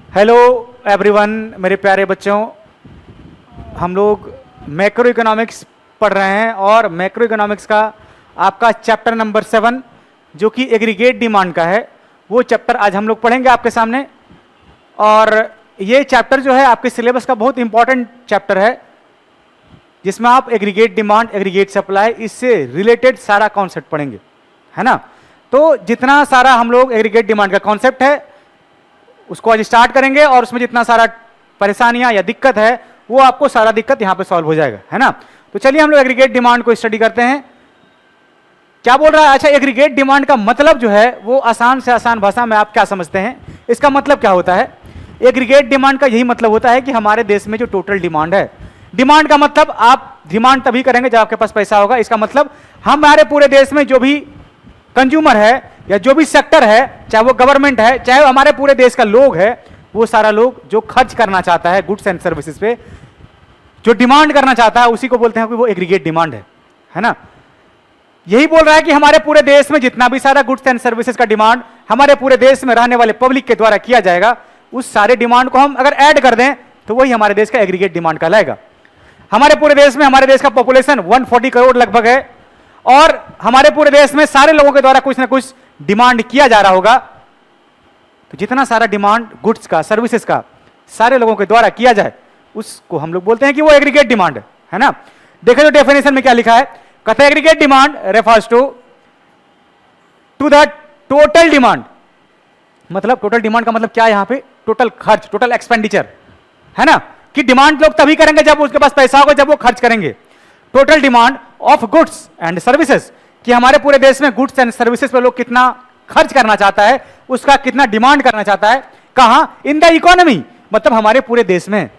Hello everyone, मेरे प्यारे बच्चों, हम लोग मैक्रो इकोनॉमिक्स पढ़ रहे हैं और मैक्रो इकोनॉमिक्स का आपका चैप्टर नंबर 7 जो कि एग्रीगेट डिमांड का है, वो चैप्टर आज हम लोग पढ़ेंगे आपके सामने। और ये चैप्टर जो है आपके सिलेबस का बहुत इंपॉर्टेंट चैप्टर है, जिसमें आप एग्रीगेट डिमांड, एग्रीगेट सप्लाई, इससे रिलेटेड सारा कॉन्सेप्ट पढ़ेंगे, है ना। तो जितना सारा हम लोग एग्रीगेट डिमांड का कॉन्सेप्ट है उसको आज स्टार्ट करेंगे और उसमें जितना सारा परेशानियां या दिक्कत है वो आपको सारा दिक्कत यहां पे सॉल्व हो जाएगा, है ना। तो चलिए हम लोग एग्रीगेट डिमांड को स्टडी करते हैं। क्या बोल रहा है? अच्छा, एग्रीगेट डिमांड का मतलब जो है वो आसान से आसान भाषा में आप क्या समझते हैं, इसका मतलब क्या होता है? एग्रीगेट डिमांड का यही मतलब होता है कि हमारे देश में जो टोटल डिमांड है, डिमांड का मतलब आप डिमांड तभी करेंगे जब आपके पास पैसा होगा। इसका मतलब हमारे पूरे देश में जो भी कंज्यूमर है या जो भी सेक्टर है, चाहे वो गवर्नमेंट है, चाहे वो हमारे पूरे देश का लोग है, वो सारा लोग जो खर्च करना चाहता है गुड्स एंड सर्विसेज पे, जो डिमांड करना चाहता है, उसी को बोलते हैं कि वो एग्रीगेट डिमांड है ना। यही बोल रहा है कि हमारे पूरे देश में जितना भी सारा गुड्स एंड सर्विसेज का डिमांड हमारे पूरे देश में रहने वाले पब्लिक के द्वारा किया जाएगा, उस सारे डिमांड को हम अगर ऐड कर दें तो वही हमारे देश का एग्रीगेट डिमांड कहलाएगा। हमारे पूरे देश में हमारे देश का पॉपुलेशन 140 करोड़ लगभग है और हमारे पूरे देश में सारे लोगों के द्वारा कुछ ना कुछ डिमांड किया जा रहा होगा। तो जितना सारा डिमांड गुड्स का, सर्विसेज का सारे लोगों के द्वारा किया जाए उसको हम लोग बोलते हैं कि वो एग्रीगेट डिमांड है ना। देखिए तो डेफिनेशन में क्या लिखा है, कहते हैं aggregate demand refers to the total demand. मतलब टोटल डिमांड का मतलब क्या है? यहां पे टोटल खर्च, टोटल एक्सपेंडिचर, है ना। कि डिमांड लोग तभी करेंगे जब उसके पास पैसा होगा, जब वो खर्च करेंगे। Total demand of goods and services, कि हमारे पूरे देश में गुड्स एंड सर्विसेज पर लोग कितना खर्च करना चाहता है, उसका कितना डिमांड करना चाहता है, कहां? इन द इकोनॉमी, मतलब हमारे पूरे देश में।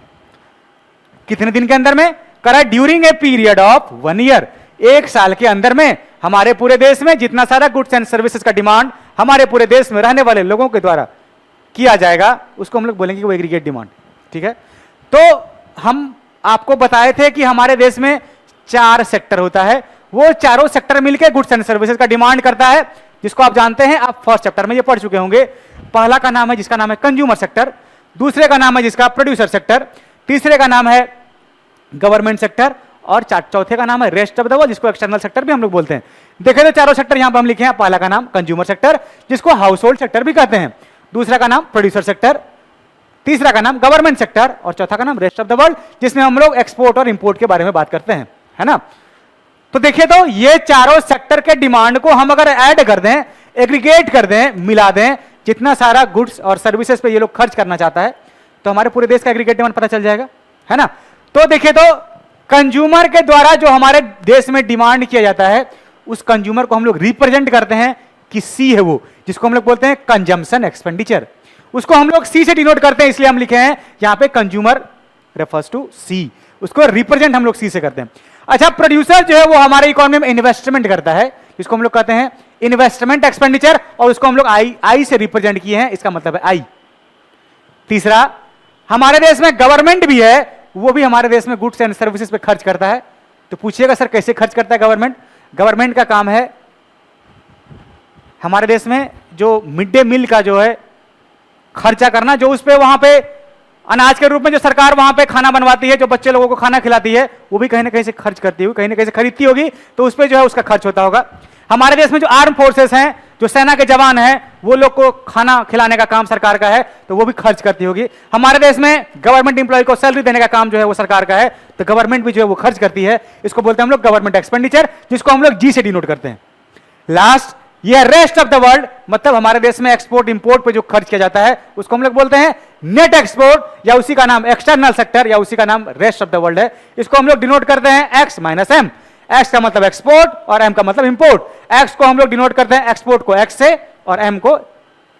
कितने दिन के अंदर में? करा during a period of 1 year, 1 साल के अंदर में हमारे पूरे देश में जितना सारा गुड्स एंड सर्विसेज का डिमांड हमारे पूरे देश में रहने वाले लोगों के द्वारा किया जाएगा, उसको हम लोग बोलेंगे कि वो एग्रीगेट डिमांड, ठीक है। तो हम आपको बताए थे कि हमारे देश में 4 सेक्टर होता है, वो चारों सेक्टर मिलकर गुड्स एंड सर्विसेज का डिमांड करता है, जिसको आप जानते हैं, आप फर्स्ट चैप्टर में ये पढ़ चुके होंगे। पहला का नाम है जिसका नाम है कंज्यूमर सेक्टर, दूसरे का नाम है जिसका प्रोड्यूसर सेक्टर, तीसरे का नाम है गवर्नमेंट सेक्टर और चौथे का नाम है रेस्ट ऑफ द वर्ल्ड, जिसको एक्सटर्नल सेक्टर भी हम लोग बोलते हैं। देखें तो चारों सेक्टर यहां पर हम लिखे हैं। पहला का नाम कंज्यूमर सेक्टर, जिसको हाउस होल्ड सेक्टर भी कहते हैं, दूसरा का नाम प्रोड्यूसर सेक्टर, तीसरा का नाम गवर्नमेंट सेक्टर और चौथा का नाम रेस्ट ऑफ द वर्ल्ड, जिसमें हम लोग एक्सपोर्ट और इंपोर्ट के बारे में बात करते हैं, है ना। तो देखिए तो ये चारों सेक्टर के डिमांड को हम अगर ऐड कर दें, एग्रीगेट कर दें, मिला दें, जितना सारा गुड्स और सर्विसेज पे ये लोग खर्च करना चाहता है, तो हमारे पूरे देश का एग्रीगेट डिमांड पता चल जाएगा, है ना। तो देखिए तो कंज्यूमर के द्वारा जो हमारे देश में डिमांड किया जाता है, उस कंज्यूमर को हम लोग रिप्रेजेंट करते हैं कि सी है वो, जिसको हम लोग बोलते हैं कंजम्पशन एक्सपेंडिचर। उसको हम लोग सी से डिनोट करते हैं, इसलिए हम लिखे हैं यहां पे कंज्यूमर रेफर्स टू सी, उसको रिप्रेजेंट हम लोग सी से करते हैं। अच्छा, प्रोड्यूसर जो है वो हमारे इकोनॉमी में इन्वेस्टमेंट करता है, जिसको हम लोग कहते हैं इन्वेस्टमेंट एक्सपेंडिचर, और उसको हम लोग आई से रिप्रेजेंट किए हैं, इसका मतलब है आई। तीसरा, हमारे देश में गवर्नमेंट भी है, वो भी हमारे देश में गुड्स एंड सर्विसेज पे खर्च करता है। तो पूछिएगा सर कैसे खर्च करता है गवर्नमेंट? गवर्नमेंट का काम है हमारे देश में जो मिड डे मील का जो है खर्चा करना, जो उस पे वहां पे अनाज के रूप में जो सरकार वहां पे खाना बनवाती है, जो बच्चे लोगों को खाना खिलाती है, वो भी कहीं ना कहीं से खर्च करती होगी, कहीं ना कहीं से खरीदती होगी, तो उस पे जो है उसका खर्च होता होगा। हमारे देश में जो आर्म फोर्सेस हैं, जो सेना के जवान हैं, वो लोग को खाना खिलाने का काम सरकार का है, तो वो भी खर्च करती होगी। हमारे देश में गवर्नमेंट इंप्लॉय को सैलरी देने का काम जो है वो सरकार का है, तो गवर्नमेंट भी जो है वो खर्च करती है। इसको बोलते हैं हम लोग गवर्नमेंट एक्सपेंडिचर, जिसको हम लोग जी से डिनोट करते हैं। लास्ट, ये रेस्ट ऑफ द वर्ल्ड, मतलब हमारे देश में एक्सपोर्ट इंपोर्ट पे जो खर्च किया जाता है, उसको हम लोग बोलते हैं नेट एक्सपोर्ट, या उसी का नाम एक्सटर्नल सेक्टर, या उसी का नाम रेस्ट ऑफ द वर्ल्ड है। इसको हम लोग डिनोट करते हैं एक्स माइनस एम। एक्स का मतलब एक्सपोर्ट और एम का मतलब इंपोर्ट। एक्स को हम लोग डिनोट करते हैं एक्सपोर्ट को एक्स से और एम को,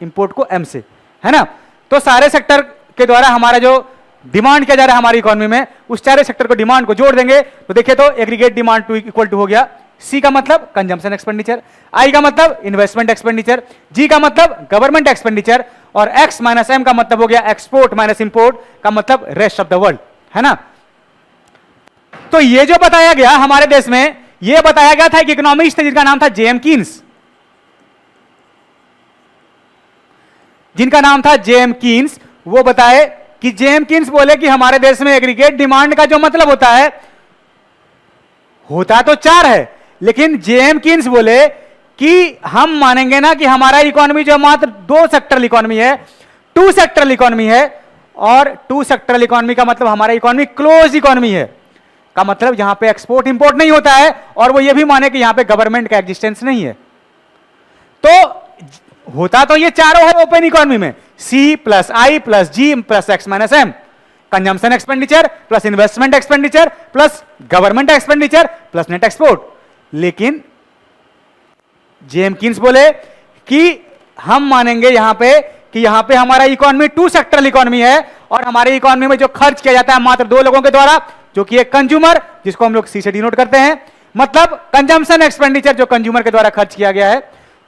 इंपोर्ट को एम से, है ना। तो सारे सेक्टर के द्वारा हमारा जो डिमांड किया जा रहा है हमारी इकोनॉमी में, उस सारे सेक्टर को डिमांड को जोड़ देंगे तो देखिए तो aggregate demand to equal to हो गया सी का मतलब कंजम्पशन एक्सपेंडिचर, आई का मतलब इन्वेस्टमेंट एक्सपेंडिचर, जी का मतलब गवर्नमेंट एक्सपेंडिचर, और एक्स माइनस एम का मतलब हो गया एक्सपोर्ट माइनस इंपोर्ट का मतलब रेस्ट ऑफ द वर्ल्ड, है ना। तो ये जो बताया गया हमारे देश में, ये बताया गया था एक इकोनॉमिस्ट थे जिनका नाम था जेम कीन्स, जिनका नाम था जेम कीन्स। वो बताए कि जेमकिंस बोले कि हमारे देश में एग्रीगेट डिमांड का जो मतलब होता तो 4 है, लेकिन जेमकिंस बोले कि हम मानेंगे ना कि हमारा इकोनॉमी जो मात्र 2 सेक्टरल इकोनॉमी है, 2 सेक्टरल इकोनॉमी है, और 2 सेक्टरल इकोनॉमी का मतलब हमारा इकोनॉमी क्लोज इकोनॉमी है, का मतलब यहां पे एक्सपोर्ट इंपोर्ट नहीं होता है, और वो ये भी माने कि यहां पे गवर्नमेंट का एग्जिस्टेंस नहीं है। तो होता तो ये चारों है ओपन इकोनॉमी में, C plus I plus G plus X minus M, consumption expenditure plus investment expenditure plus government expenditure plus net export. लेकिन जेमकिंस बोले कि हम मानेंगे यहां पे हमारा इकोनॉमी 2 सेक्टरल इकोनॉमी है, और हमारे इकोनॉमी में जो खर्च किया जाता है मात्र 2 लोगों के द्वारा, जो कि एक कंज्यूमर, जिसको हम लोग सी से डिनोट करते हैं, मतलब कंजम्पशन एक्सपेंडिचर जो कंज्यूमर के द्वारा खर्च किया गया है।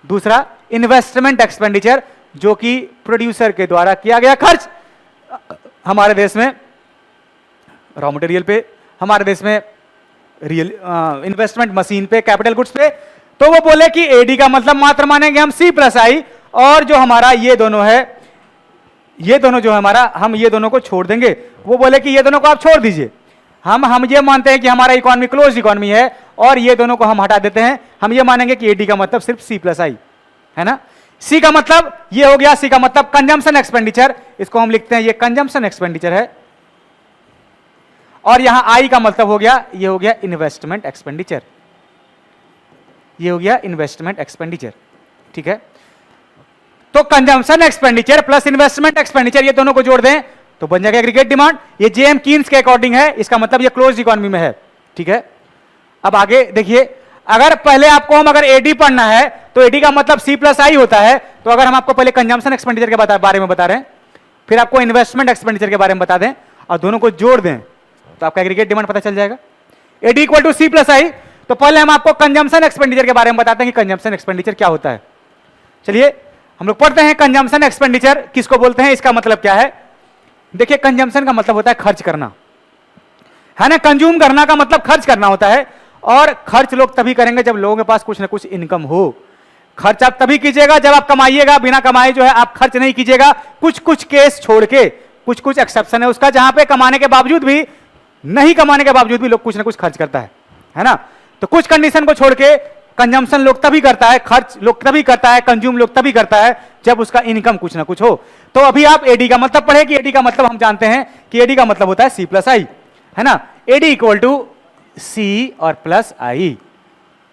दूसरा इन्वेस्टमेंट एक्सपेंडिचर जो कि प्रोड्यूसर के द्वारा किया गया खर्च, हमारे देश में रॉ मटेरियल पे, हमारे देश में रियल इन्वेस्टमेंट मशीन पे, कैपिटल गुड्स पे। तो वो बोले कि एडी का मतलब मात्र मानेंगे हम सी प्लस आई, और जो हमारा ये दोनों है, ये दोनों जो हमारा, हम ये दोनों को छोड़ देंगे। वो बोले कि ये दोनों को आप छोड़ दीजिए, हम ये मानते हैं कि हमारा इकोनॉमी क्लोज इकोनॉमी है, और ये दोनों को हम हटा देते हैं, हम ये मानेंगे कि एडी का मतलब सिर्फ सी प्लस आई है ना। सी का मतलब ये हो गया, सी का मतलब कंजम्पशन एक्सपेंडिचर, इसको हम लिखते हैं ये कंजम्पशन एक्सपेंडिचर है, और यहां आई का मतलब हो गया, ये हो गया इन्वेस्टमेंट एक्सपेंडिचर, ये हो गया इन्वेस्टमेंट एक्सपेंडिचर। ठीक है, तो consumption expenditure plus investment expenditure ये दोनों को जोड़ दें तो बन जाएगा एग्रीगेट डिमांड। ये जेमकिंस के अकॉर्डिंग है, इसका मतलब ये क्लोज इकोनॉमी में है। ठीक है, अब आगे देखिए, अगर पहले आपको हम अगर एडी पढ़ना है तो एडी का मतलब सी प्लस आई होता है, तो अगर हम आपको पहले कंजम्पशन एक्सपेंडिचर के बारे में बता रहे हैं, फिर आपको इन्वेस्टमेंट एक्सपेंडिचर के बारे में बता दें, और दोनों को जोड़ दें तो आपका एग्रीगेट डिमांड पता चल जाएगा। AD equal to C plus I, तो पहले हम आपको कंजम्पशन एक्सपेंडिचर के बारे में बताते हैं कि कंजम्पशन एक्सपेंडिचर क्या होता है। चलिए हम लोग पढ़ते हैं कंजम्पशन एक्सपेंडिचर किसको बोलते हैं, इसका मतलब क्या है। देखिए, कंजम्पशन का मतलब होता है खर्च करना, है ना। कंज्यूम करना का मतलब खर्च करना होता है, और खर्च लोग तभी करेंगे जब लोगों के पास कुछ ना कुछ इनकम हो। खर्च आप तभी कीजिएगा जब आप कमाइएगा, बिना कमाए जो है आप खर्च नहीं कीजिएगा। कुछ कुछ केस छोड़ के, कुछ कुछ एक्सेप्शन है उसका, जहां पे कमाने के बावजूद भी, नहीं कमाने के बावजूद भी लोग कुछ ना कुछ खर्च करता है ना। तो कुछ कंडीशन को छोड़ के कंजम्पशन लोग तभी करता है, खर्च लोग तभी करता है, कंज्यूम लोग तभी करता है जब उसका इनकम कुछ ना कुछ हो। तो अभी आप एडी का मतलब पढ़े कि एडी का मतलब हम जानते हैं कि एडी का मतलब होता है सी प्लस आई, है ना। एडी इक्वल टू सी और प्लस आई,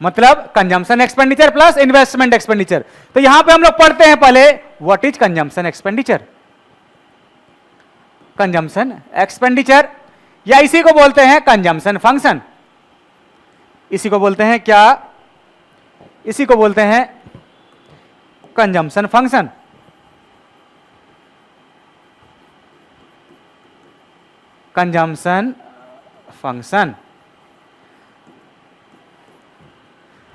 मतलब consumption expenditure plus investment expenditure. तो यहां पे हम लोग पढ़ते हैं पहले what is consumption expenditure. Consumption expenditure, या इसी को बोलते हैं कंजम्पशन फंक्शन। इसी को बोलते हैं क्या, इसी को बोलते हैं कंजम्पशन फंक्शन। कंजम्पशन फंक्शन,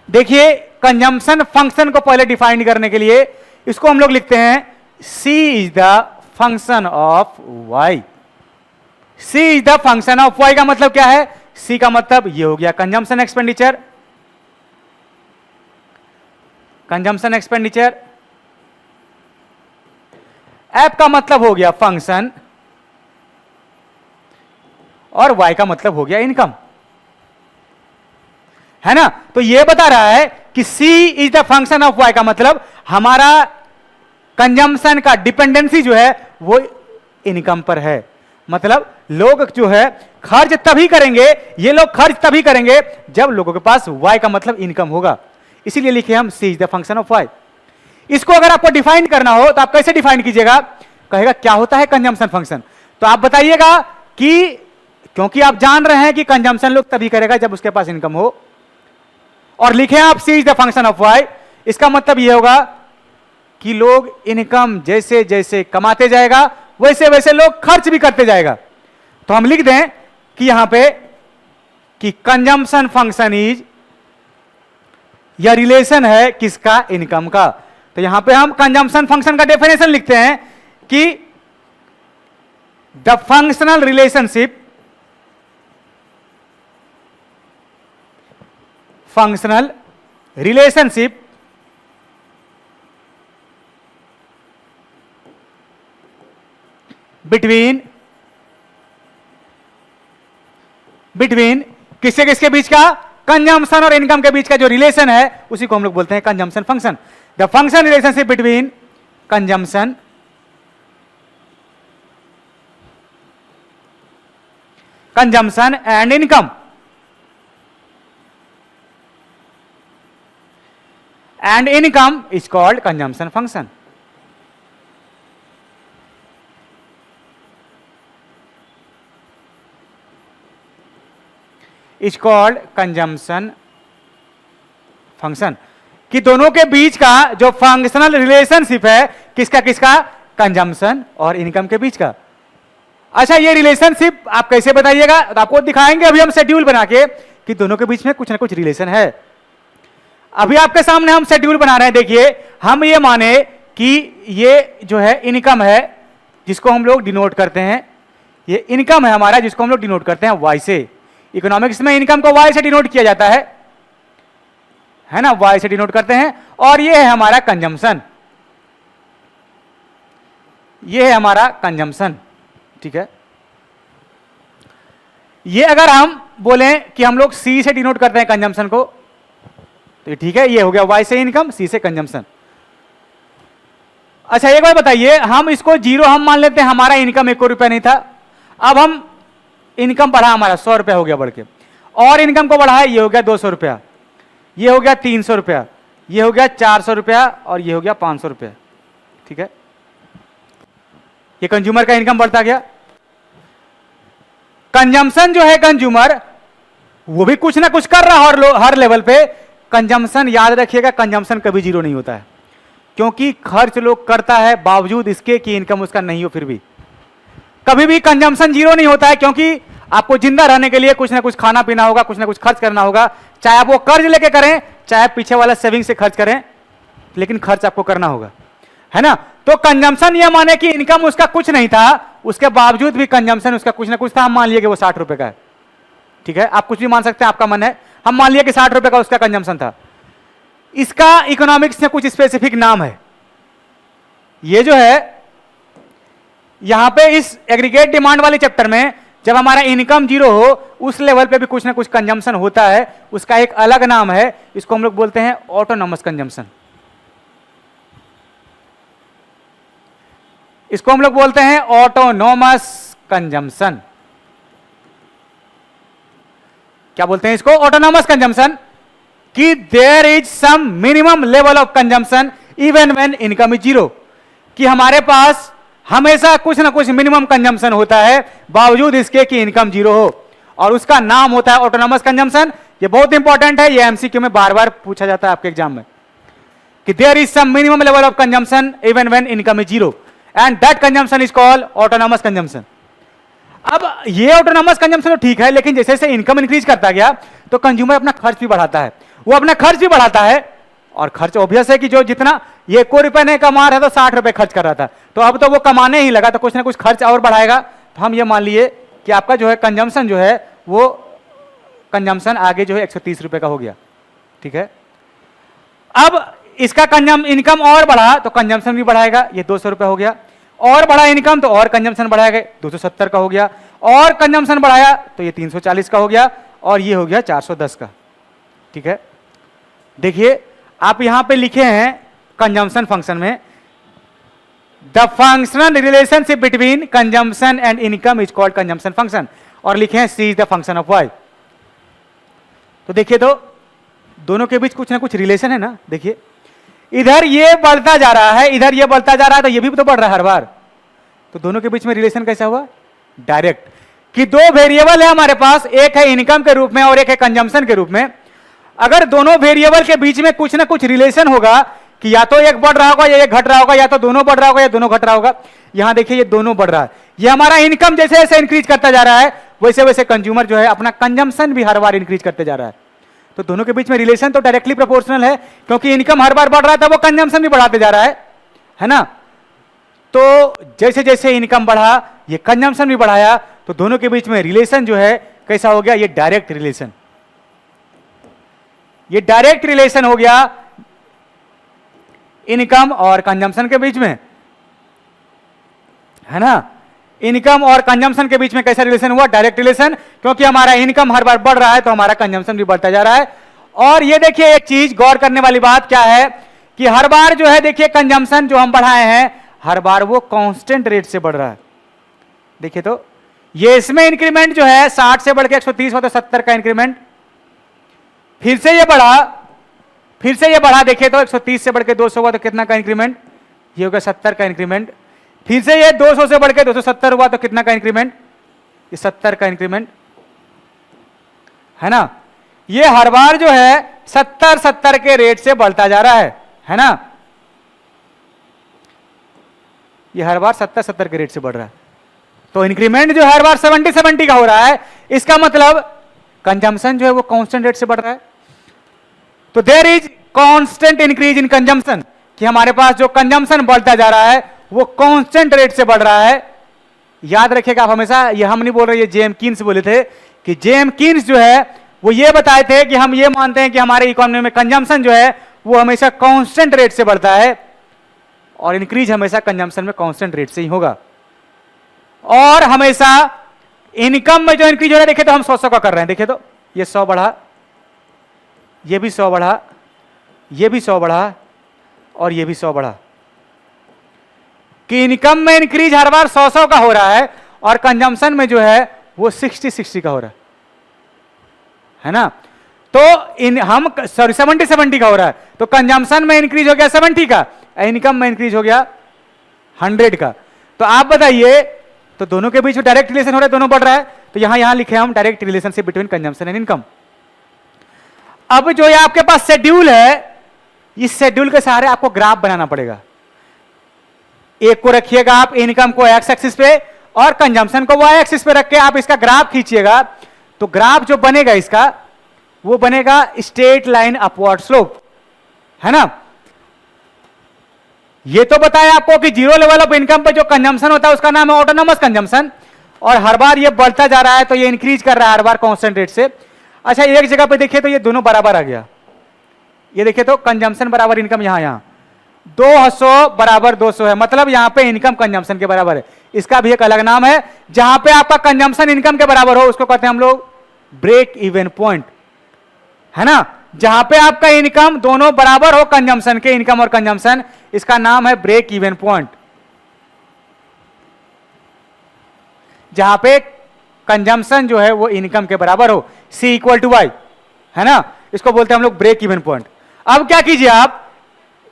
देखिए कंजम्पशन फंक्शन को पहले डिफाइन करने के लिए इसको हम लोग लिखते हैं C is the function of Y. C is the function of Y का मतलब क्या है, सी का मतलब ये हो गया consumption expenditure, consumption expenditure. F का मतलब हो गया फंक्शन, और वाई का मतलब हो गया इनकम, है ना। तो ये बता रहा है कि C is the function of Y का मतलब हमारा कंजम्पशन का डिपेंडेंसी जो है वो इनकम पर है। मतलब लोग जो है खर्च तभी करेंगे, ये लोग खर्च तभी करेंगे जब लोगों के पास वाई का मतलब इनकम होगा। इसीलिए लिखे हम C is the function of Y. इसको अगर आपको डिफाइन करना हो तो आप कैसे डिफाइन कीजिएगा, कहेगा क्या होता है कंजम्पशन फंक्शन, तो आप बताइएगा कि क्योंकि आप जान रहे हैं कि कंजम्पशन लोग तभी करेगा जब उसके पास इनकम हो, और लिखे आप C is the function of Y, इसका मतलब यह होगा कि लोग इनकम जैसे जैसे कमाते जाएगा वैसे वैसे लोग खर्च भी करते जाएगा। तो हम लिख दें कि यहां पे कि कंजम्पशन फंक्शन इज, या रिलेशन है किसका, इनकम का। तो यहां पे हम कंजम्पशन फंक्शन का डेफिनेशन लिखते हैं कि the functional relationship, functional relationship between किससे किसके बीच का, कंजम्पशन और इनकम के बीच का जो रिलेशन है उसी को हम लोग बोलते हैं consumption function. The function relationship between consumption and income is called consumption function. Is called consumption function. कि दोनों के बीच का जो फंक्शनल रिलेशनशिप है किसका किसका, कंजम्पशन और इनकम के बीच का। अच्छा, ये रिलेशनशिप आप कैसे बताइएगा, तो आपको दिखाएंगे अभी हम शेड्यूल बना के कि दोनों के बीच में कुछ ना कुछ रिलेशन है। अभी आपके सामने हम शेड्यूल बना रहे हैं। देखिए, हम ये माने कि ये जो है इनकम है जिसको हम लोग डिनोट करते हैं, ये इनकम है हमारा जिसको हम लोग डिनोट करते हैं वाई से। इकोनॉमिक्स में इनकम को वाई से डिनोट किया जाता है ना, वाई से डिनोट करते हैं। और ये है हमारा कंजम्पशन, ये है हमारा कंजम्पशन, ठीक है। ये अगर हम बोलें कि हम लोग सी से डिनोट करते हैं कंजम्पशन को, तो ठीक है, ये हो गया वाई से इनकम, सी से कंजम्पशन। अच्छा, एक बार बताइए, हम इसको जीरो हम मान लेते हैं, हमारा इनकम 1 रुपया नहीं था। अब हम इनकम बढ़ा, हमारा 100 रुपया हो गया बढ़ के, और इनकम को बढ़ाया, ये हो गया 200 रुपया, ये हो गया 300 रुपया, ये हो गया 400 रुपया, और ये हो गया 500 रुपया, ठीक है। ये कंज्यूमर का इनकम बढ़ता गया। कंजम्पशन जो है कंज्यूमर, वो भी कुछ ना कुछ कर रहा है हर लेवल पे। कंजम्पशन याद रखिएगा, कंजम्पशन कभी जीरो नहीं होता है, क्योंकि खर्च लोग करता है बावजूद इसके कि इनकम उसका नहीं हो, फिर भी कभी भी कंजम्पशन जीरो नहीं होता है, क्योंकि आपको जिंदा रहने के लिए कुछ ना कुछ खाना पीना होगा, कुछ ना कुछ खर्च करना होगा, चाहे आप वो कर्ज लेके करें, चाहे पीछे वाला सेविंग से खर्च करें, लेकिन खर्च आपको करना होगा, है ना। तो कंजम्पशन ये माने कि इनकम उसका कुछ नहीं था, उसके बावजूद भी कंजम्पशन उसका कुछ ना कुछ था। हम मान लिए कि वो 60 रुपए का है, ठीक है, आप कुछ भी मान सकते हैं, आपका मन है। हम मान लिया कि 60 रुपए का उसका कंजम्पशन था। इसका इकोनॉमिक्स में कुछ स्पेसिफिक नाम है। ये जो है यहां पे इस एग्रीगेट डिमांड वाले चैप्टर में, जब हमारा इनकम जीरो हो, उस लेवल पे भी कुछ ना कुछ कंजम्पशन होता है, उसका एक अलग नाम है, इसको हम लोग बोलते हैं ऑटोनॉमस कंजम्पशन। इसको हम लोग बोलते हैं ऑटोनॉमस कंजम्पशन। क्या बोलते हैं इसको, ऑटोनॉमस कंजम्पशन, कि there is some minimum level of consumption even when income is zero, कि हमारे पास हमेशा कुछ ना कुछ मिनिमम कंजम्पशन होता है बावजूद इसके कि इनकम जीरो हो, और उसका नाम होता है ऑटोनॉमस कंजम्पशन। ये बहुत इंपॉर्टेंट है, ये एमसीक्यू में बार बार पूछा जाता है आपके एग्जाम में, कि there is some minimum level of consumption even when income is zero and that consumption is called autonomous consumption. अब ये ऑटोनॉमस कंजम्पशन तो ठीक है, लेकिन जैसे जैसे इनकम इंक्रीज करता गया तो कंज्यूमर अपना खर्च भी बढ़ाता है, वो अपना खर्च भी बढ़ाता है। और खर्च ऑब्वियस है कि जो जितना ये 1 रुपए नहीं कमा रहा था, तो 60 रुपए खर्च कर रहा था, तो अब तो वो कमाने ही लगा, तो कुछ ना कुछ खर्च और बढ़ाएगा। तो हम ये मान लिए कि आपका जो है कंजम्पशन जो है वो कंजम्पशन आगे जो है 130 रुपए का हो गया, ठीक है। अब इसका इनकम और बढ़ा तो कंजम्पशन भी बढ़ाएगा, ये 200 रुपए हो गया, और बढ़ा इनकम तो और कंजम्पशन बढ़ाएगा, 270 का हो गया, और कंजम्पशन बढ़ाया तो ये 340 का हो गया, और ये हो गया 410 का, ठीक है। देखिए, आप यहां पे लिखे हैं कंजम्पशन फंक्शन में, the functional relationship between consumption and income is called consumption function, और लिखे हैं C is the function of Y. तो देखिए, तो दोनों के बीच कुछ ना कुछ रिलेशन है ना। देखिए, इधर ये बढ़ता जा रहा है, इधर ये बढ़ता जा रहा है, तो ये भी तो बढ़ रहा है हर बार, तो दोनों के बीच में रिलेशन कैसा हुआ, डायरेक्ट, कि दो वेरिएबल है हमारे पास, एक है इनकम के रूप में और एक है कंजम्पशन के रूप में। अगर दोनों वेरिएबल के बीच में कुछ ना कुछ रिलेशन होगा, कि या तो एक बढ़ रहा होगा या एक घट रहा होगा, या तो दोनों बढ़ रहा होगा या दोनों घट रहा होगा। यहां देखिए, ये दोनों बढ़ रहा है, ये हमारा इनकम जैसे जैसे इंक्रीज करता जा रहा है, वैसे वैसे कंज्यूमर जो है अपना कंजम्पशन भी हर बार इंक्रीज करते जा रहा है। तो दोनों के बीच में रिलेशन तो डायरेक्टली प्रोपोर्शनल है, क्योंकि इनकम हर बार बढ़ रहा था, वो कंजम्पशन भी बढ़ाते जा रहा है ना। तो जैसे जैसे इनकम बढ़ा, ये कंजम्पशन भी बढ़ाया, तो दोनों के बीच में रिलेशन जो है कैसा हो गया, ये डायरेक्ट रिलेशन, ये डायरेक्ट रिलेशन हो गया इनकम और कंजम्पशन के बीच में, है ना। इनकम और कंजम्पशन के बीच में कैसा रिलेशन हुआ? डायरेक्ट रिलेशन, क्योंकि हमारा इनकम हर बार बढ़ रहा है तो हमारा कंजम्पशन भी बढ़ता जा रहा है। और ये देखिए एक चीज गौर करने वाली बात क्या है कि हर बार जो है देखिए कंजम्पशन जो हम बढ़ाए हैं हर बार वो कांस्टेंट रेट से बढ़ रहा है। देखिए तो ये इसमें इंक्रीमेंट जो है 60 से बढ़ के 130 हुआ तो 70 का इंक्रीमेंट, फिर से ये बढ़ा देखिए तो 130 से बढ़ के 200 हुआ तो कितना का इंक्रीमेंट? ये होगा 70 का इंक्रीमेंट। फिर से ये 200 से बढ़ के 270 हुआ तो कितना का इंक्रीमेंट? ये 70 का इंक्रीमेंट है ना। ये हर बार जो है 70 के रेट से बढ़ता जा रहा है ना। ये हर बार 70 के रेट से बढ़ रहा है, तो इंक्रीमेंट जो हर बार 70 का हो रहा है, इसका मतलब कंजम्पशन जो है वो कांस्टेंट रेट से बढ़ रहा है। तो there is constant increase in consumption, कि हमारे पास जो कंजम्पशन बढ़ता जा रहा है वो कांस्टेंट रेट से बढ़ रहा है। याद रखिएगा आप हमेशा, ये हम नहीं बोल रहे, ये जेम्स कीन्स बोले थे कि जेम्स कीन्स जो है वो ये बताए थे कि हम ये मानते हैं कि हमारे इकोनॉमी में कंजम्पशन जो है वो हमेशा कांस्टेंट रेट से बढ़ता है और इंक्रीज हमेशा कंजम्पशन में कांस्टेंट रेट से ही होगा। और हमेशा इनकम में जो इंक्रीज हो रहा है, देखिए तो हम 100 का कर रहे हैं, देखिए तो ये 100 बढ़ा, ये भी 100 बढ़ा, ये भी 100 बढ़ा और ये भी 100 बढ़ा, कि इनकम में इंक्रीज हर बार 100 का हो रहा है और कंजम्पशन में जो है वो 60 का हो रहा है ना। तो हम 70 का हो रहा है, तो कंजम्पशन में इंक्रीज हो गया 70 का, इनकम में इंक्रीज हो गया 100 का। तो आप बताइए, तो दोनों के बीच में डायरेक्ट रिलेशन हो रहा है, दोनों बढ़ रहा है, तो यहां लिखे हम direct relationship between consumption and income. अब जो ये आपके पास शेड्यूल है, इस शेड्यूल के सहारे आपको ग्राफ बनाना पड़ेगा। एक को रखिएगा आप इनकम को एक्स एक्सिस पे और कंजम्पशन को वाई एक्सिस पे रख के आप इसका ग्राफ खींचिएगा, तो ग्राफ जो बनेगा इसका वो बनेगा स्ट्रेट लाइन अपवर्ड स्लोप, है ना। ये तो बताया आपको कि जीरो लेवल ऑफ इनकम पे जो कंजम्पशन होता है उसका नाम है ऑटोनोमस कंजम्पशन, और हर बार ये बढ़ता जा रहा है तो ये इंक्रीज कर रहा है हर बार कांस्टेंट रेट से। अच्छा, एक जगह पे देखिए तो ये दोनों बराबर आ गया, ये देखिए तो कंजम्पशन बराबर इनकम, यहां 200 बराबर 200 है, मतलब यहां पे इनकम कंजम्पशन के बराबर है। इसका भी एक अलग नाम है, जहां पे आपका कंजम्पशन इनकम के बराबर हो उसको कहते हैं हम लोग ब्रेक इवन पॉइंट, है ना। जहां पे आपका इनकम दोनों बराबर हो कंजम्पशन के, इनकम और कंजम्पशन, इसका नाम है ब्रेक इवन पॉइंट। जहां पे कंजम्पशन जो है वो इनकम के बराबर हो, C = Y, है ना, इसको बोलते हैं हम लोग ब्रेक इवन पॉइंट। अब क्या कीजिए, आप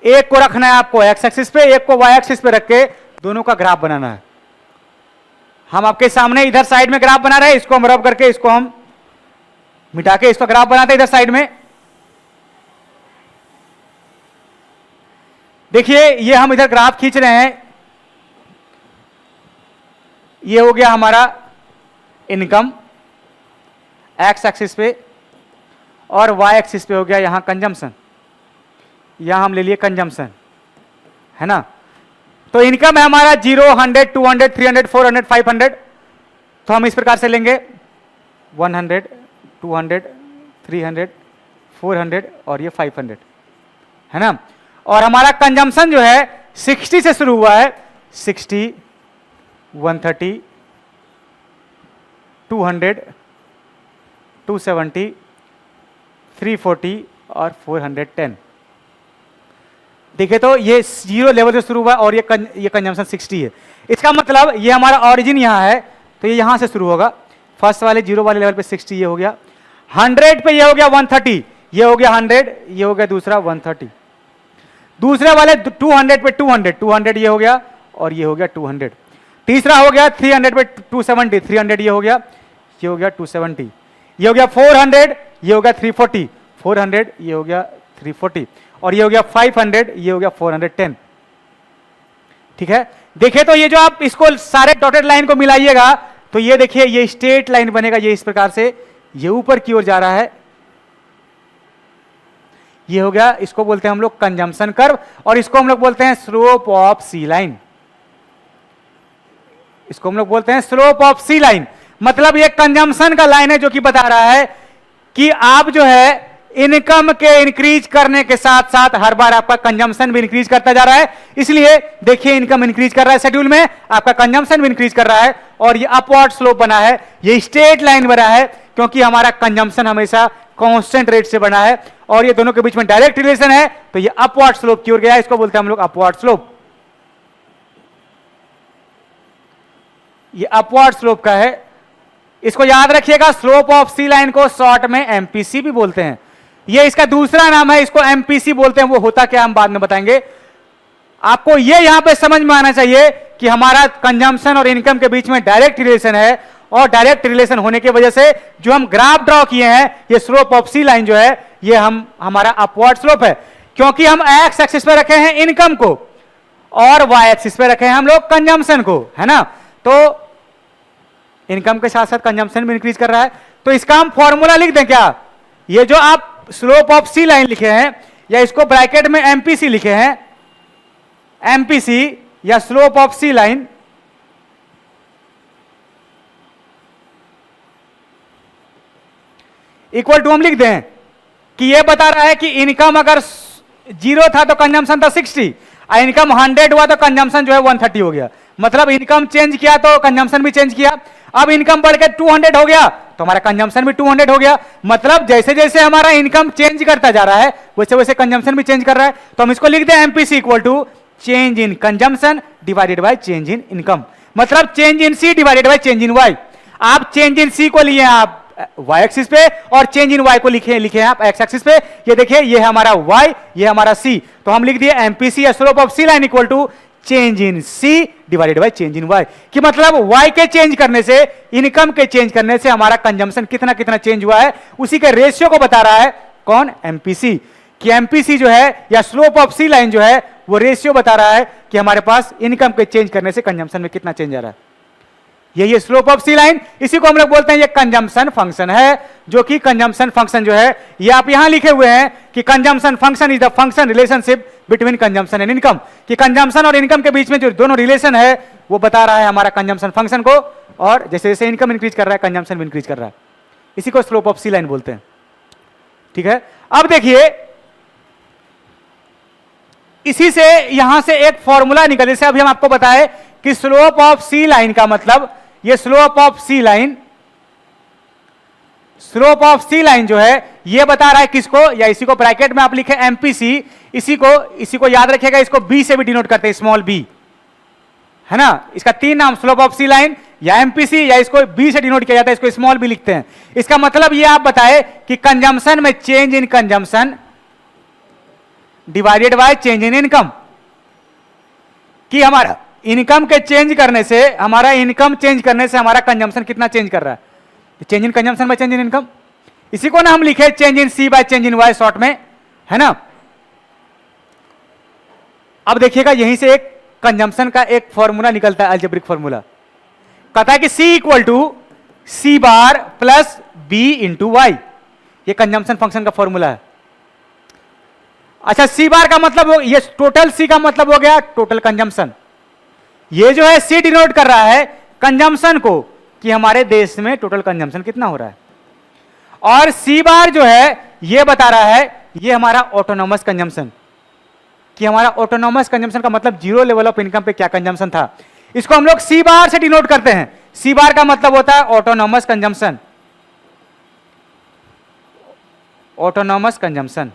एक को रखना है आपको एक्स एक्सिस पे, एक को वाई एक्सिस पे रख के दोनों का ग्राफ बनाना है। हम आपके सामने इधर साइड में ग्राफ बना रहे हैं, इसको हम रब करके इसको हम मिटा के इसको ग्राफ बनाते हैं इधर साइड में। देखिए ये हम इधर ग्राफ खींच रहे हैं, ये हो गया हमारा इनकम एक्स एक्सिस पे और वाई एक्सिस पे हो गया यहां कंजम्पशन, यहां हम ले लिए कंजम्पशन, है ना। तो इनकम है हमारा 0, 100, 200, 300, 400, 500, तो हम इस प्रकार से लेंगे 100, 200, 300, 400 और ये 500, है ना। और हमारा कंजम्पशन जो है 60 से शुरू हुआ है, 60, 130, 200, 270, 340 और 410। देखिए तो ये 0 लेवल से शुरू हुआ और ये कंजम्पशन 60 है। इसका मतलब ये हमारा ऑरिजिन यहाँ है, तो ये यहाँ से शुरू होगा, फर्स्ट वाले 0 वाले लेवल पे 60 ये हो गया, 100 पे ये हो गया 130, ये हो गया 100, ये हो गया दूसरा 130, दूसरे वाले 200 पे 200 ये हो गया और ये हो गया 200, तीसरा हो गया 300 पे 270, 300 ये हो गया 270, ये हो गया 400, ये हो गया 340, 400 ये हो गया 340 और ये हो गया 500, ये हो गया 410। ठीक है, देखिए तो ये जो आप इसको सारे डॉटेड लाइन को मिलाइएगा तो ये देखिए ये स्ट्रेट लाइन बनेगा, ये इस प्रकार से ये ऊपर की ओर जा रहा है, ये हो गया, इसको बोलते हैं हम लोग कंजम्पशन कर्व और इसको हम लोग बोलते हैं स्लोप ऑफ सी लाइन, इसको हम लोग बोलते हैं स्लोप ऑफ सी लाइन। मतलब ये कंजम्पशन का लाइन है जो कि बता रहा है कि आप जो है इनकम के इंक्रीज करने के साथ साथ हर बार आपका कंजम्पशन भी इंक्रीज करता जा रहा है। इसलिए देखिए इनकम इंक्रीज कर रहा है शेड्यूल में, आपका कंजम्पशन भी इंक्रीज कर रहा है और ये अपवर्ड स्लोप बना है, ये स्ट्रेट लाइन बना है क्योंकि हमारा कंजम्पशन हमेशा कांस्टेंट रेट से बना है और ये दोनों के बीच में डायरेक्ट रिलेशन है, तो ये अपवर्ड स्लोप की ओर गया है, इसको बोलते हैं हम लोग अपवर्ड स्लोप। ये अपवर्ड स्लोप का है, इसको याद रखिएगा। स्लोप ऑफ सी लाइन को शॉर्ट में एमपीसी भी बोलते हैं, ये इसका दूसरा नाम है, इसको एमपीसी बोलते हैं। वो होता क्या हम बाद में बताएंगे। आपको ये यहां पे समझ में आना चाहिए कि हमारा कंजम्पशन और इनकम के बीच में डायरेक्ट रिलेशन है और डायरेक्ट रिलेशन होने की वजह से जो हम ग्राफ ड्रॉ किए हैं, ये स्लोप ऑफ सी लाइन जो है ये हमारा अपवर्ड स्लोप है, क्योंकि हम एक्स एक्सिस पे रखे हैं इनकम को और वाई एक्सिस पे रखे हैं हम लोग कंजम्पशन को, है ना। तो इनकम के साथ साथ कंजम्पशन भी इंक्रीज कर रहा है। तो इसका हम फॉर्मूला लिख दें क्या? ये जो आप स्लोप ऑफ सी लाइन लिखे हैं या इसको ब्रैकेट में एमपीसी लिखे हैं, एमपीसी या slope of C line, equal to हम लिख दें कि ये बता रहा है कि इनकम अगर 0 था तो कंजम्पशन था 60, इनकम 100 हुआ तो कंजम्पशन जो है 130 हो गया। मतलब इनकम चेंज किया तो कंजम्पशन भी चेंज किया। अब इनकम बढ़ के 200 हो गया तो हमारा कंजम्पशन भी 200 हो गया। मतलब जैसे जैसे हमारा इनकम चेंज करता जा रहा है वैसे वैसे कंजम्पशन भी चेंज कर रहा है। तो हम इसको लिख दें MPC equal to change in consumption divided by change in income. मतलब change in C divided by change in Y. आप चेंज इन सी को लिए आप वाई एक्सिस पे और चेंज इन वाई को लिखे आप एक्स एक्सिस पे। ये देखिए ये है हमारा वाई, ये हमारा सी, तो हम लिख दिए एमपीसी या slope of C line equal to change in C divided by change in Y. कि मतलब वाई के चेंज करने से, इनकम के चेंज करने से हमारा कंजम्पशन कितना कितना चेंज हुआ है, उसी के रेशियो को बता रहा है कौन? एमपीसी। कि एमपीसी जो है या स्लोप ऑफ सी लाइन जो है वो रेशियो बता रहा है कि हमारे पास इनकम के चेंज करने से कंजम्पशन में कितना चेंज आ रहा है। ये स्लोप ऑफ सी लाइन, इसी को हम लोग बोलते हैं ये कंजम्पशन फंक्शन है। जो कि कंजम्पशन फंक्शन जो है ये आप यहां लिखे हुए हैं कि consumption function is the function relationship between consumption and income. कि कंजम्पशन और इनकम के बीच में जो दोनों रिलेशन है वो बता रहा है हमारा कंजम्पशन फंक्शन को, और जैसे जैसे इनकम इंक्रीज कर रहा है कंजम्पशन भी इंक्रीज कर रहा है। इसी को स्लोप ऑफ सी लाइन बोलते हैं। ठीक है, अब देखिए इसी से यहां से एक फॉर्मूला निकल, जैसे अभी हम आपको बताए कि स्लोप ऑफ सी लाइन का मतलब, ये slope of C line, slope of C line जो है ये बता रहा है किसको, या इसी को ब्रैकेट में आप लिखे एमपीसी, इसी को याद रखिएगा, इसको बी से भी डिनोट करते हैं, स्मॉल बी, है ना। इसका 3 नाम, स्लोप ऑफ सी लाइन या एमपीसी, या इसको बी से डिनोट किया जाता है, इसको स्मॉल बी लिखते हैं। इसका मतलब ये आप बताए कि कंजम्पशन में change in consumption divided by change in income. कि हमारा इनकम के चेंज करने से, हमारा इनकम चेंज करने से हमारा कंजम्पशन कितना चेंज कर रहा है, change in consumption by change in income. इसी को ना हम लिखे change in C by change in Y short में, है ना। अब देखिएगा यहीं से एक कंजम्पशन का एक फॉर्मूला निकलता है, अलजेब्रिक फॉर्मूला। कहता है कि C equal to C bar plus B into Y, ये कंजम्पशन फंक्शन का फॉर्मूला है। अच्छा, सी बार का मतलब, ये टोटल सी का मतलब हो गया टोटल कंजम्पशन। ये जो है सी डिनोट कर रहा है कंजम्पशन को, कि हमारे देश में टोटल कंजम्पशन कितना हो रहा है। और सी बार जो है ये बता रहा है ये हमारा ऑटोनॉमस कंजम्पशन, कि हमारा ऑटोनॉमस कंजम्पशन का मतलब जीरो लेवल ऑफ इनकम पे क्या कंजम्पशन था। इसको हम लोग सी बार से डिनोट करते हैं। सी बार का मतलब होता है ऑटोनॉमस कंजम्पशन, ऑटोनॉमस कंजम्पशन।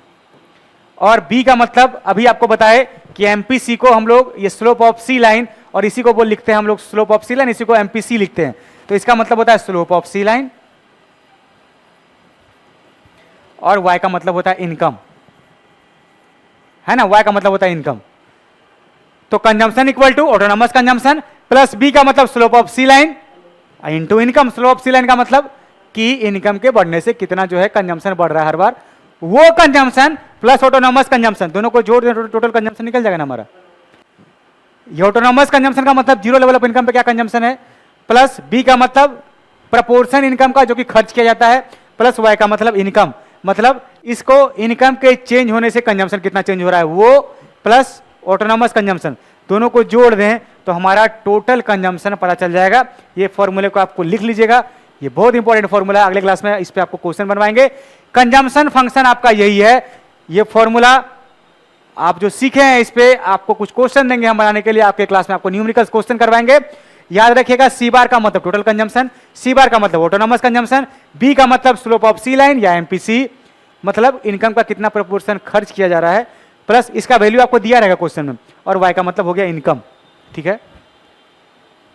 और बी का मतलब अभी आपको बताए कि एमपीसी को हम लोग ये स्लोप ऑफ सी लाइन, और इसी को बोल लिखते हैं हम लोग स्लोप ऑफ सी लाइन, इसी को एमपीसी लिखते हैं। तो इसका मतलब होता है स्लोप ऑफ सी लाइन, और वाई का मतलब होता है इनकम, है ना। वाई का मतलब होता है इनकम। तो consumption equal to autonomous consumption plus B का मतलब slope of C line into income. Slope of C line का मतलब कि इनकम के बढ़ने से कितना जो है कंजम्पशन बढ़ रहा है हर बार, वो कंजम्पशन प्लस ऑटोनॉमस कंजम्पशन, दोनों को जोड़ दें टोटल कंजम्पशन निकल जाएगा ना हमारा। ये ऑटोनॉमस कंजम्पशन का मतलब जीरो लेवल ऑफ इनकम पे क्या कंजम्पशन है, प्लस बी का मतलब प्रपोर्शन इनकम का जो कि खर्च किया जाता है, प्लस वाई का मतलब इनकम, मतलब इसको इनकम के चेंज होने से कंजम्पशन कितना चेंज हो रहा है वो, प्लस ऑटोनॉमस कंजम्पशन, दोनों को जोड़ दें तो हमारा टोटल कंजम्पशन पता चल जाएगा। ये फॉर्मूले को आपको लिख लीजिएगा, ये बहुत इंपॉर्टेंट फॉर्मूला है, अगले क्लास में इस पे आपको क्वेश्चन बनवाएंगे। कंजम्पशन फंक्शन आपका यही है। ये फॉर्मूला आप जो सीखे हैं इस पे आपको कुछ क्वेश्चन देंगे हम बनाने के लिए, आपके क्लास में आपको न्यूमेरिकल्स क्वेश्चन करवाएंगे। याद रखिएगा, सी बार का मतलब टोटल कंजम्पशन, सी बार का मतलब ऑटोनॉमस कंजम्पशन, बी का मतलब स्लोप ऑफ सी लाइन या एमपीसी, मतलब इनकम का कितना प्रोपोर्शन खर्च किया जा रहा है, प्लस इसका वैल्यू आपको दिया रहेगा क्वेश्चन में, और वाई का मतलब हो गया इनकम। ठीक है,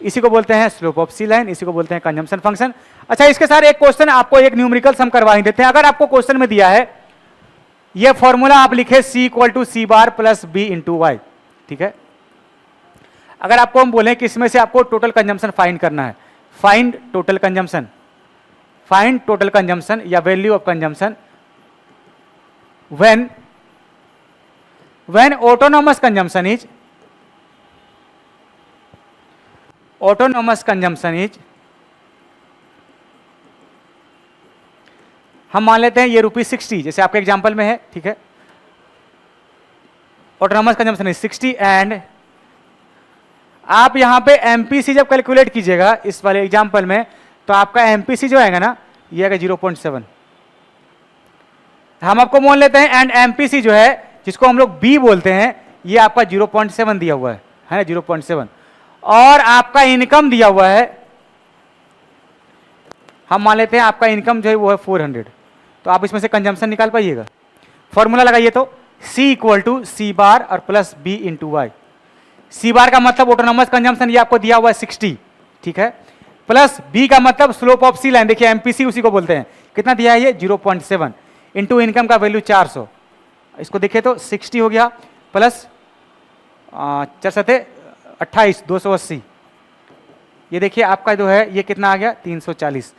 इसी को बोलते हैं स्लोप ऑफ सी लाइन, इसी को बोलते हैं कंजम्पशन फंक्शन। अच्छा, इसके साथ एक क्वेश्चन आपको एक न्यूमेरिकल्स हम करवा ही देते हैं। अगर आपको क्वेश्चन में दिया है ये फॉर्मूला आप लिखे C equal to C bar plus B into Y, ठीक है। अगर आपको हम बोलें कि इसमें से आपको टोटल कंजम्पशन फाइंड करना है, find total consumption, find total consumption या value of consumption when autonomous consumption is हम मान लेते हैं ये ₹60 जैसे आपके एग्जांपल में है, ठीक है। ऑटोनॉमस कंजम्पशन इज 60 एंड आप यहां पे एमपीसी जब कैलकुलेट कीजिएगा इस वाले एग्जांपल में, तो आपका एमपीसी जो आएगा ना ये आएगा 0.7। हम आपको मान लेते हैं एंड एमपीसी जो है जिसको हम लोग बी बोलते हैं, ये आपका 0.7 दिया हुआ है 0.7, और आपका इनकम दिया हुआ है, हम मान लेते हैं आपका इनकम जो है वो है 400। तो आप इसमें से कंजम्पशन निकाल पाइएगा। फॉर्मूला लगाइए तो C इक्वल टू सी बार और प्लस बी इंटू वाई। सी बार का मतलब ऑटोनॉमस कंजम्पशन ये आपको दिया हुआ है 60, ठीक है, प्लस बी का मतलब स्लोप ऑफ सी लाइन, देखिए एमपीसी उसी को बोलते हैं, कितना दिया है ये 0.7, इंटू इनकम का वैल्यू 400। इसको देखिए तो 60 हो गया प्लस 4×7=28, 280। ये देखिए आपका जो है ये कितना आ गया 340।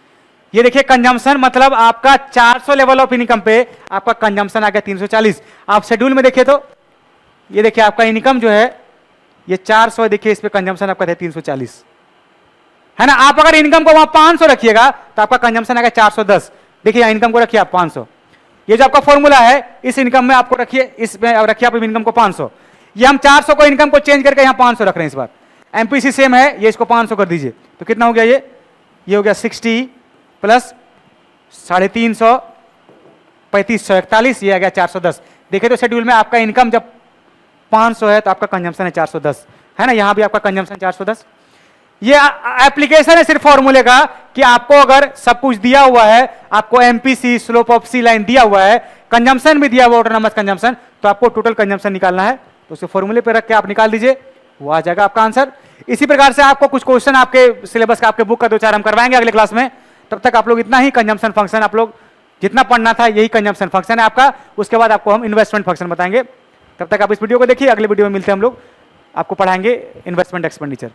ये देखिए कंजम्पशन मतलब आपका 400 लेवल ऑफ इनकम पे आपका कंजम्पशन आ गया 340। आप शेड्यूल में देखिए तो ये देखिए आपका इनकम जो है ये 400, देखिए इस पे कंजम्पशन आपका है 340, है ना। आप अगर इनकम को वहां 500 रखिएगा तो आपका कंजम्पशन आएगा 410। देखिए यहाँ इनकम को रखिए आप 500, ये जो आपका फॉर्मूला है इस इनकम में आपको रखिए, इसमें रखिए आप इनकम को 500। ये हम 400 को इनकम को चेंज करके यहाँ 500 रख रहे हैं इस बार। एमपीसी सेम है, ये इसको 500 कर दीजिए तो कितना हो गया ये हो गया 60 प्लस 350, 3541, ये आ गया 410। देखिए तो शेड्यूल में आपका इनकम जब 500 है तो आपका कंजम्पशन है 410, है ना। यहाँ भी आपका कंजम्पशन 410। ये एप्लीकेशन है सिर्फ फॉर्मूले का कि आपको अगर सब कुछ दिया हुआ है, आपको MPC slope of C line दिया हुआ है, कंजम्पशन भी दिया हुआ ऑटोनॉमस कंजम्पशन, तो आपको टोटल कंजम्पशन निकालना है, तो उसे फॉर्मूले पे रख के आप निकाल दीजिए, वो आ जाएगा आपका आंसर। इसी प्रकार से आपको कुछ क्वेश्चन आपके सिलेबस का, आपके बुक का 2-4 हम करवाएंगे अगले क्लास में। तब तक आप लोग इतना ही कंजम्पशन फंक्शन, आप लोग जितना पढ़ना था यही कंजम्पशन फंक्शन है आपका। उसके बाद आपको हम इन्वेस्टमेंट फंक्शन बताएंगे। तब तक आप इस वीडियो को देखिए, अगले वीडियो में मिलते हैं हम लोग, आपको पढ़ाएंगे इन्वेस्टमेंट एक्सपेंडिचर।